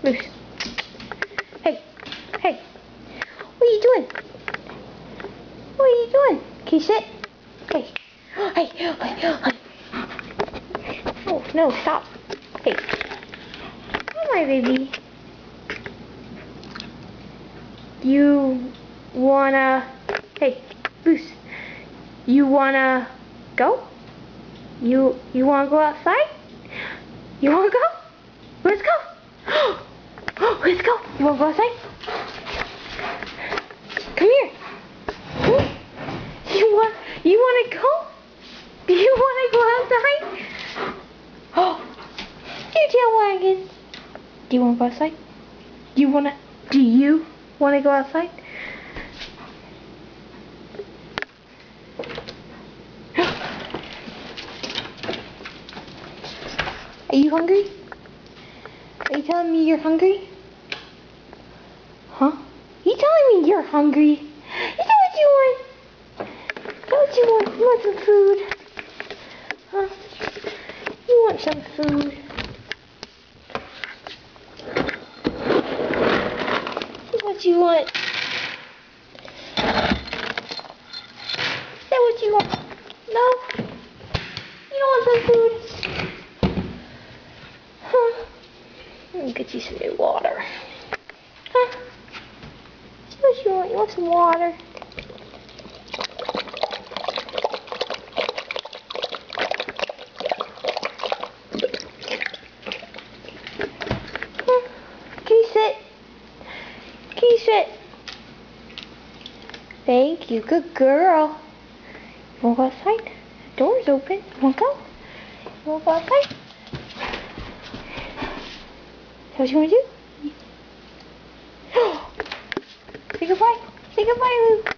Moose. Hey, hey. What are you doing? What are you doing? Can you sit? Hey. Hey, hey, hey. Oh, no, stop. Hey. Oh, my baby. You wanna... Hey, Moose. You wanna go? You wanna go outside? You wanna go? Let's go. Let's go. You wanna go outside? Come here. You wanna go? Do you wanna go outside? Oh, you tail wagging. Do you wanna go outside? Do you wanna go outside? Are you hungry? Are you telling me you're hungry? Huh? You telling me you're hungry? Is that what you want? Is that what you want? You want some food? Huh? You want some food? Is what you want? Is that what you want? No? You don't want some food? Huh? Let me get you some new water. Huh? See what you want? You want some water? Huh? Can you sit? Can you sit? Thank you. Good girl. You wanna go outside? The door's open. You wanna go? You wanna go outside? Is that what you wanna do? Say goodbye. Say goodbye, Luke.